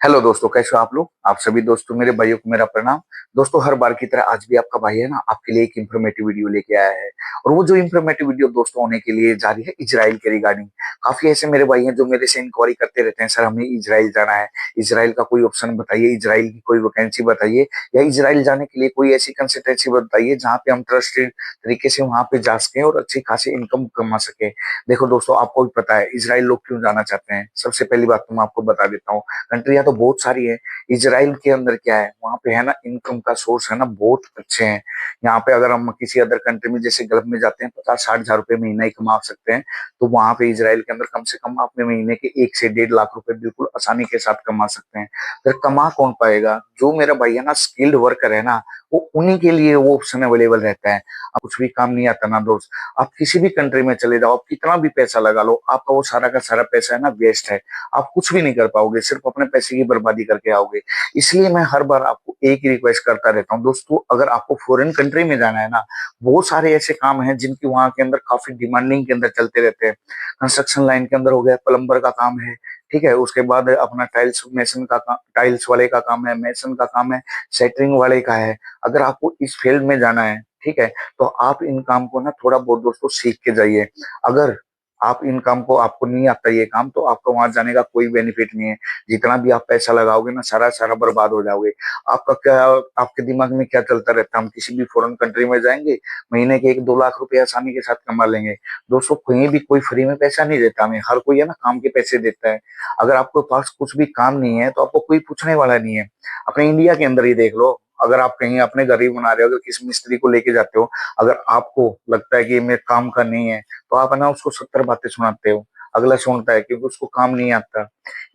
Hello दोस्तों, कैसे हो आप लोग। आप सभी दोस्तों, मेरे भाइयों को मेरा प्रणाम। दोस्तों, हर बार की तरह आज भी आपका भाई है ना, आपके लिए एक इंफॉर्मेटिव वीडियो लेके आया है। और वो जो इंफॉर्मेटिव वीडियो दोस्तों होने के लिए जा रही है इजराइल के रिगार्डिंग। काफी ऐसे मेरे भाई हैं जो मेरे से इंक्वायरी करते रहते हैं, सर हमें इजराइल जाना है, इजराइल का कोई ऑप्शन बताइए, इजराइल की कोई वैकेंसी बताइए, या इजराइल जाने के लिए कोई ऐसी कंसल्टेंसी बताइए जहाँ पे हम ट्रस्टेड तरीके से वहां पे जा सकें और अच्छी खासी इनकम कमा सके। देखो दोस्तों, आपको भी पता है इजराइल लोग क्यों जाना चाहते हैं। सबसे पहली बात तो मैं आपको बता देता हूँ, कंट्रियां तो बहुत सारी है। इजराइल के अंदर क्या है, वहां पे है ना इनकम का सोर्स है ना बहुत अच्छे हैं। यहाँ पे अगर हम किसी अदर कंट्री में जैसे गल्फ में जाते हैं 50-60 हजार रुपए महीना ही कमा सकते हैं, तो वहां पे इजराइल के अंदर कम से कम अपने महीने के 1 से 1.5 लाख रुपए बिल्कुल आसानी के साथ कमा सकते हैं। फिर कमा कौन पाएगा, जो मेरा भाई है ना स्किल्ड वर्कर है ना, वो उन्हीं के लिए वो ऑप्शन अवेलेबल रहता है। अब कुछ भी काम नहीं आता ना दोस्त, आप किसी भी कंट्री में चले जाओ, आप कितना भी पैसा लगा लो, आपका वो सारा का सारा पैसा है ना वेस्ट है। आप कुछ भी नहीं कर पाओगे, सिर्फ अपने पैसे की बर्बादी करके आओगे। इसलिए मैं हर बार आपको एक ही रिक्वेस्ट करता रहता हूँ दोस्तों, अगर आपको फॉरेन कंट्री में जाना है ना, बहुत सारे ऐसे काम हैं जिनकी वहां के अंदर काफी डिमांडिंग के अंदर चलते रहते हैं। कंस्ट्रक्शन लाइन के अंदर हो गया, प्लम्बर का काम है, ठीक है। उसके बाद अपना टाइल्स मेसन का काम, टाइल्स वाले का काम है, मेसन का काम है, सेटरिंग वाले का है। अगर आपको इस फील्ड में जाना है, ठीक है, तो आप इन काम को ना थोड़ा बहुत दोस्तों सीख के जाइए। अगर आप इन काम को, आपको नहीं आता ये काम, तो आपका वहां जाने का कोई बेनिफिट नहीं है। जितना भी आप पैसा लगाओगे ना, सारा सारा बर्बाद हो जाओगे। आपका क्या, आपके दिमाग में क्या चलता रहता है, हम किसी भी फॉरेन कंट्री में जाएंगे, महीने के 1-2 लाख रुपए आसानी के साथ कमा लेंगे। दोस्तों, कहीं भी कोई फ्री में पैसा नहीं देता हमें, हर कोई है ना काम के पैसे देता है। अगर आपके पास कुछ भी काम नहीं है तो आपको कोई पूछने वाला नहीं है। अपने इंडिया के अंदर ही देख लो, अगर आप कहीं अपने घर ही बना रहे हो, अगर किसी मिस्त्री को लेके जाते हो, अगर आपको लगता है कि ये मेरे काम का नहीं है, तो आप है ना उसको 70 बातें सुनाते हो। अगला सुनता है क्योंकि उसको काम नहीं आता।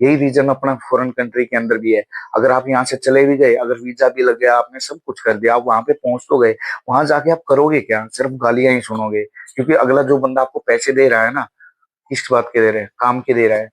यही रीजन अपना फॉरेन कंट्री के अंदर भी है। अगर आप यहाँ से चले भी गए, अगर वीजा भी लग गया, आपने सब कुछ कर दिया, आप वहां पे पहुंच तो गए, वहां जाके आप करोगे क्या, सिर्फ गालियां ही सुनोगे। क्योंकि अगला जो बंदा आपको पैसे दे रहा है ना, किस बात के दे रहे हैं, काम के दे रहा है,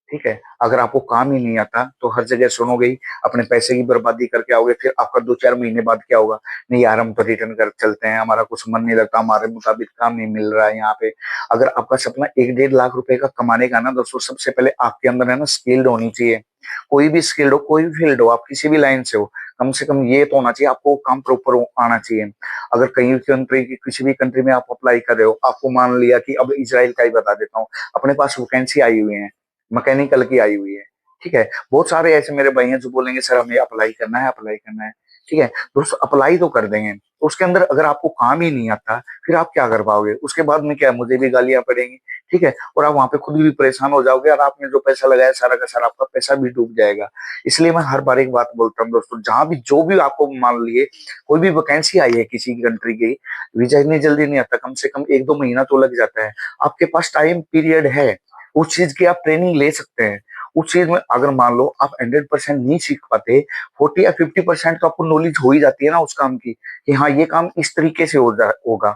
ठीक है। अगर आपको काम ही नहीं आता तो हर जगह सुनोगे ही, अपने पैसे की बर्बादी करके आओगे। फिर आपका 2-4 महीने बाद क्या होगा, नहीं यार हम तो रिटर्न कर चलते हैं, हमारा कुछ मन नहीं लगता, हमारे मुताबिक काम नहीं मिल रहा है यहाँ पे। अगर आपका सपना 1-1.5 लाख रुपए का कमाने का ना दोस्तों, सबसे पहले आपके अंदर है ना स्किल्ड होनी चाहिए। कोई भी स्किल्ड हो, कोई भी फील्ड हो, आप किसी भी लाइन से हो, कम से कम ये तो होना चाहिए, आपको काम प्रॉपर आना चाहिए। अगर कहीं कंट्री की, किसी भी कंट्री में आप अप्लाई कर रहे हो, आपको मान लिया कि अब इजराइल का ही बता देता हूँ, अपने पास वैकेंसी आई हुई है, मैकेनिकल की आई हुई है, ठीक है। बहुत सारे ऐसे मेरे भाई हैं जो बोलेंगे सर हमें अप्लाई करना है, अप्लाई करना है, ठीक है। दोस्तों, अप्लाई तो कर देंगे, तो उसके अंदर अगर आपको काम ही नहीं आता, फिर आप क्या कर पाओगे, उसके बाद में क्या है, मुझे भी गालियां पड़ेंगी, ठीक है। और आप वहां पे खुद भी परेशान हो जाओगे, और आपने जो पैसा लगाया सारा का सारा आपका पैसा भी डूब जाएगा। इसलिए मैं हर बार एक बात बोलता हूँ दोस्तों, जहां भी जो भी आपको मान लिए कोई भी वैकेंसी आई है किसी कंट्री की, वीजा इतनी जल्दी नहीं आता, कम से कम 1-2 महीना तो लग जाता है। आपके पास टाइम पीरियड है, उस चीज की आप ट्रेनिंग ले सकते हैं। उस चीज में अगर मान लो आप 100% नहीं सीख पाते, 40 या 50% तो आपको नॉलेज हो ही जाती है ना उस काम की, कि हाँ ये काम इस तरीके से होगा।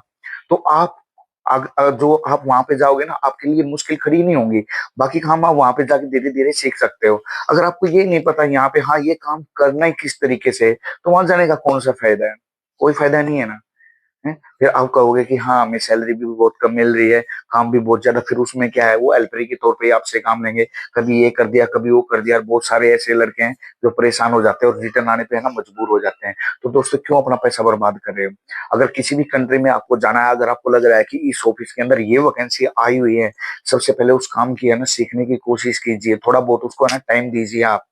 तो आप जो आप वहां पे जाओगे ना, आपके लिए मुश्किल खड़ी नहीं होंगी। बाकी काम आप वहां पे जाके धीरे धीरे सीख सकते हो। अगर आपको ये नहीं पता यहाँ पे हाँ ये काम करना ही किस तरीके से, तो वहां जाने का कौन सा फायदा है, कोई फायदा नहीं है ना। हैं? फिर आप कहोगे कि हाँ हमें सैलरी भी बहुत कम मिल रही है, काम भी बहुत ज्यादा, फिर उसमें क्या है, वो हेल्परी के तौर पे ही आपसे काम लेंगे। कभी ये कर दिया, कभी वो कर दिया, और बहुत सारे ऐसे लड़के हैं जो परेशान हो जाते हैं और रिटर्न आने पे है ना मजबूर हो जाते हैं। तो दोस्तों, क्यों अपना पैसा बर्बाद कर रहे हो। अगर किसी भी कंट्री में आपको जाना है, अगर आपको लग रहा है कि इस ऑफिस के अंदर ये वैकेंसी आई हुई है, सबसे पहले उस काम की है ना सीखने की कोशिश कीजिए, थोड़ा बहुत उसको है ना टाइम दीजिए आप।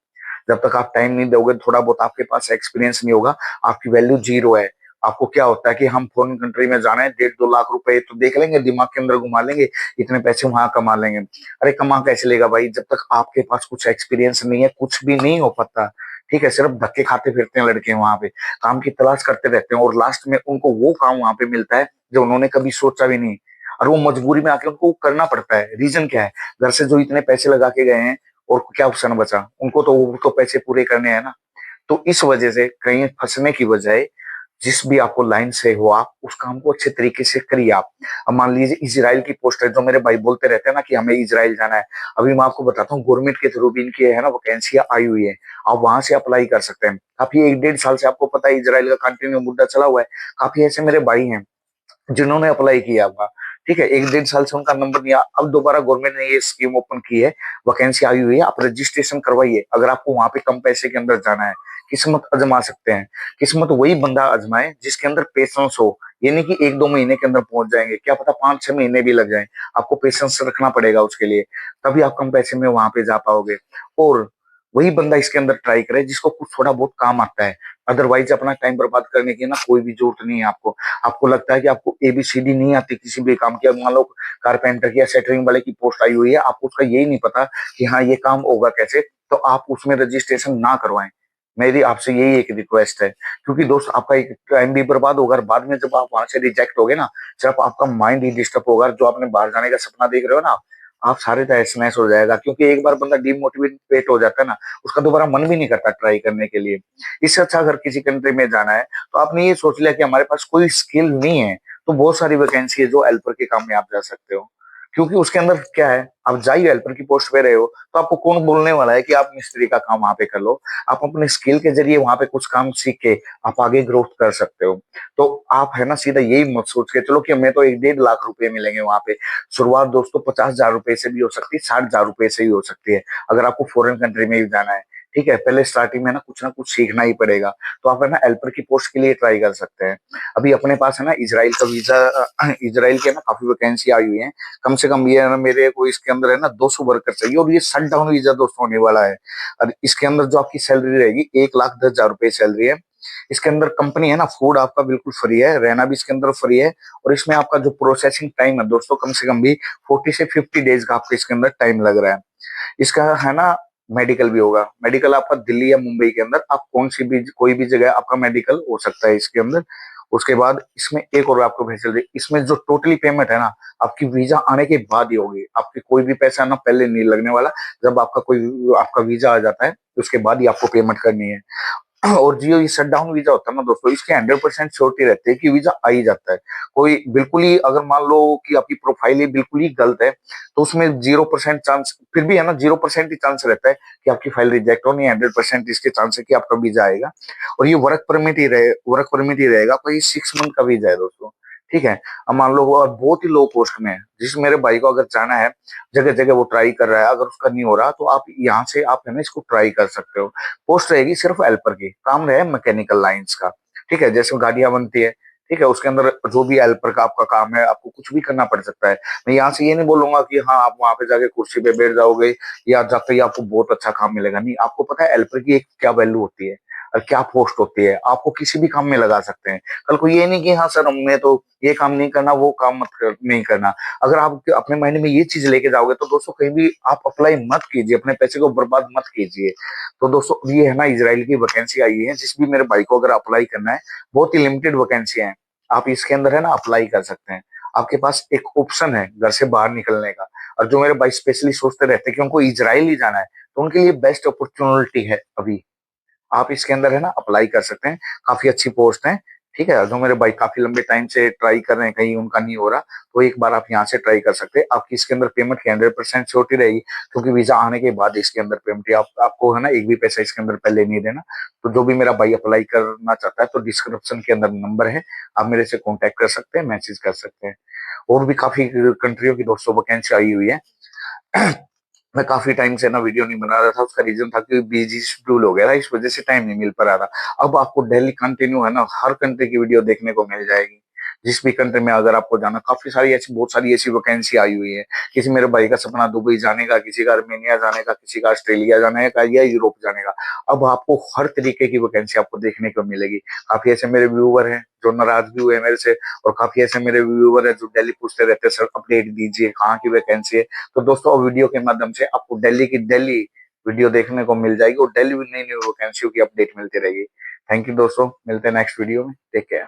जब तक आप टाइम नहीं दोगे, थोड़ा बहुत आपके पास एक्सपीरियंस नहीं होगा, आपकी वैल्यू जीरो है। आपको क्या होता है कि हम फॉरेन कंट्री में जाना है, 1.5-2 लाख रुपए तो देख लेंगे, दिमाग के अंदर घुमा लेंगे, इतने पैसे वहां कमा लेंगे। अरे कमा कैसे लेगा भाई, जब तक आपके पास कुछ एक्सपीरियंस नहीं है, कुछ भी नहीं हो पाता, ठीक है। सिर्फ धक्के खाते फिरते हैं लड़के वहां पे, काम की तलाश करते रहते हैं, और लास्ट में उनको वो काम वहां पे मिलता है जो उन्होंने कभी सोचा भी नहीं। और वो मजबूरी में आके उनको करना पड़ता है। रीजन क्या है, घर से जो इतने पैसे लगा के गए हैं, और क्या ऑप्शन बचा उनको, तो वो तो पैसे पूरे करने हैं ना। तो इस वजह से कहीं फंसने की बजाय, जिस भी आपको लाइन से हो, आप उस काम को अच्छे तरीके से करिए आप। अब मान लीजिए इजराइल की पोस्ट है, जो मेरे भाई बोलते रहते हैं ना कि हमें इजराइल जाना है, अभी मैं आपको बताता हूँ, गवर्नमेंट के थ्रू भी इनकी है ना वैकेंसियां आई हुई है। आप वहां से अप्लाई कर सकते हैं। काफी 1-1.5 साल से आपको पता है इजराइल का कंटिन्यू मुद्दा चला हुआ है। काफी ऐसे मेरे भाई हैं जिन्होंने अप्लाई किया हुआ, ठीक है, 1 डेढ़ साल से उनका नंबर नहीं आया, अब दोबारा गवर्नमेंट ने ये स्कीम ओपन की है, वैकेंसी आई हुई है, आप रजिस्ट्रेशन करवाइए। अगर आपको वहां पे कम पैसे के अंदर जाना है, किस्मत आजमा सकते हैं। किस्मत वही बंदा आजमाए जिसके अंदर पेशेंस हो, ये नहीं कि 1 2 महीने के अंदर पहुंच जाएंगे, क्या पता 5 6 महीने भी लग जाए। आपको पेशेंस रखना पड़ेगा उसके लिए, तभी आप कम पैसे में वहां पे जा पाओगे। और वही बंदा इसके अंदर ट्राई करे जिसको कुछ थोड़ा बहुत काम आता है। अदरवाइज अपना टाइम बर्बाद करने की ना कोई भी जरूरत नहीं है आपको। आपको लगता है कि आपको ABCD नहीं आती किसी भी काम की, मान लो कारपेंटर की या सेटरिंग वाले की पोस्ट आई हुई है, आपको उसका यही नहीं पता कि हाँ ये काम होगा कैसे, तो आप उसमें रजिस्ट्रेशन ना करवाएं। मेरी आपसे यही एक रिक्वेस्ट है, क्योंकि दोस्त आपका एक टाइम भी बर्बाद होगा, और बाद में जब आप वहां से रिजेक्ट होगे ना, सिर्फ आपका माइंड ही डिस्टर्ब होगा। जो आपने बाहर जाने का सपना देख रहे हो ना, आप सारे तहस नहस हो जाएगा। क्योंकि एक बार बंदा डिमोटिवेट हो जाता है ना, उसका दोबारा मन भी नहीं करता ट्राई करने के लिए। इससे अच्छा अगर किसी कंट्री में जाना है, तो आपने ये सोच लिया कि हमारे पास कोई स्किल नहीं है, तो बहुत सारी वैकेंसी है जो हेल्पर के काम में आप जा सकते हो। क्योंकि उसके अंदर क्या है, आप जाइए हेल्पर की पोस्ट पे रहे हो, तो आपको कौन बोलने वाला है कि आप मिस्त्री का काम वहां पे कर लो। आप अपने स्किल के जरिए वहां पे कुछ काम सीख के आप आगे ग्रोथ कर सकते हो। तो आप है ना सीधा यही मत सोच के चलो कि हमें तो 1 1.5 लाख रुपए मिलेंगे वहां पे। शुरुआत दोस्तों 50,000 रुपए से भी हो सकती है, 60,000 रुपए से भी हो सकती है, अगर आपको फॉरेन कंट्री में भी जाना है। ठीक है, पहले स्टार्टिंग में ना कुछ सीखना ही पड़ेगा। तो आप है ना हेल्पर की पोस्ट के लिए ट्राई कर सकते हैं। अभी अपने पास है ना इजराइल का वीजा, इजराइल के ना काफी वैकेंसी आई हुई है। कम से कम ये है ना, मेरे को इसके अंदर है ना 200 वर्कर चाहिए, और ये शट डाउन वीजा दोस्तों होने वाला है। और इसके अंदर जो आपकी सैलरी रहेगी, 1,10,000 रुपए सैलरी है। इसके अंदर कंपनी है ना, फूड आपका बिल्कुल फ्री है, रहना भी इसके अंदर फ्री है। और इसमें आपका जो प्रोसेसिंग टाइम है दोस्तों, कम से कम भी 40 से 50 डेज का आपके इसके अंदर टाइम लग रहा है। इसका है ना मेडिकल भी होगा। मेडिकल आपका दिल्ली या मुंबई के अंदर, आप कौन सी भी कोई भी जगह आपका मेडिकल हो सकता है इसके अंदर। उसके बाद इसमें एक और आपको फैसिलिटी, इसमें जो टोटली पेमेंट है ना, आपकी वीजा आने के बाद ही होगी। आपकी कोई भी पैसा ना पहले नहीं लगने वाला। जब आपका वीजा आ जाता है, उसके बाद ही आपको पेमेंट करनी है। और जियो ये शट डाउन वीजा होता है ना दोस्तों, इसके 100% श्योरिटी रहती है कि वीजा आ ही जाता है। कोई बिल्कुल ही अगर मान लो कि आपकी प्रोफाइल ही बिल्कुल ही गलत है, तो उसमें 0% चांस, फिर भी है ना 0% ही चांस रहता है कि आपकी फाइल रिजेक्ट हो। नहीं, 100% इसके चांस है कि आपका वीजा आएगा। और ये वर्क परमिट ही रहेगा, कोई 6 मंथ का वीजा है दोस्तों। ठीक है, अब मान लो वो और बहुत ही लो पोस्ट में है, जिस मेरे भाई को अगर जाना है, जगह जगह वो ट्राई कर रहा है, अगर उसका नहीं हो रहा तो आप यहाँ से आप है ना इसको ट्राई कर सकते हो। पोस्ट रहेगी सिर्फ हेल्पर की, काम रहे मैकेनिकल लाइंस का। ठीक है, जैसे गाड़ियां बनती है, ठीक है, उसके अंदर जो भी हेल्पर का आपका काम है, आपको कुछ भी करना पड़ सकता है। मैं यहाँ से ये नहीं बोलूंगा कि हाँ आप वहां पे जाके कुर्सी पे बैठ जाओगे या जाके ही आपको बहुत अच्छा काम मिलेगा। नहीं, आपको पता है हेल्पर की एक क्या वैल्यू होती है और क्या पोस्ट होती है, आपको किसी भी काम में लगा सकते हैं। कल को ये नहीं कि हाँ सर हमने तो ये काम नहीं करना, वो काम नहीं करना। अगर आप अपने माइंड में ये चीज लेके जाओगे, तो दोस्तों कहीं भी आप अप्लाई मत कीजिए, अपने पैसे को बर्बाद मत कीजिए। तो दोस्तों ये है ना इजराइल की वैकेंसी आई है, जिस भी मेरे भाई को अगर अप्लाई करना है, बहुत ही लिमिटेड वैकेंसी है। आप इसके अंदर है ना अप्लाई कर सकते हैं। आपके पास एक ऑप्शन है घर से बाहर निकलने का। और जो मेरे भाई स्पेशली सोचते रहते हैं कि उनको इजराइल ही जाना है, तो उनके लिए बेस्ट अपॉर्चुनिटी है अभी। आप इसके अंदर है ना अप्लाई कर सकते हैं, काफी अच्छी पोस्ट है। ठीक है, जो मेरे भाई काफी लंबे टाइम से ट्राई कर रहे हैं, कहीं उनका नहीं हो रहा, तो एक बार आप यहाँ से ट्राई कर सकते हैं। आपकी इसके अंदर पेमेंट की 100% श्योरिटी रहेगी, क्योंकि वीजा आने के बाद इसके अंदर पेमेंट आपको है ना एक भी पैसा इसके अंदर पहले नहीं देना। तो जो भी मेरा भाई अप्लाई करना चाहता है, तो डिस्क्रिप्शन के अंदर नंबर है, आप मेरे से कॉन्टेक्ट कर सकते हैं, मैसेज कर सकते हैं। और भी काफी कंट्रियों की दोस्तों वैकेंसी आई हुई है। मैं काफी टाइम से ना वीडियो नहीं बना रहा था, उसका रीजन था कि बिजी शेड्यूल हो गया था, इस वजह से टाइम नहीं मिल पा रहा था। अब आपको डेली कंटिन्यू है ना हर कंट्री की वीडियो देखने को मिल जाएगी। जिस भी कंट्री में अगर आपको जाना, काफी सारी ऐसी बहुत सारी ऐसी वैकेंसी आई हुई है। किसी मेरे भाई का सपना दुबई जाने का, किसी का आर्मेनिया जाने का, किसी का ऑस्ट्रेलिया जाने का या यूरोप जाने का। अब आपको हर तरीके की वैकेंसी आपको देखने को मिलेगी। काफी ऐसे मेरे व्यूअर हैं जो नाराज भी हुए मेरे से, और काफी ऐसे मेरे व्यूअर है जो डेली पूछते रहते हैं सर अपडेट दीजिए कहाँ की वैकेंसी है। तो दोस्तों वीडियो के माध्यम से आपको दिल्ली की दिल्ली वीडियो देखने को मिल जाएगी, और दिल्ली में नई नई वैकेंसियों की अपडेट मिलती रहेगी। थैंक यू दोस्तों, मिलते हैं नेक्स्ट वीडियो में, टेक केयर।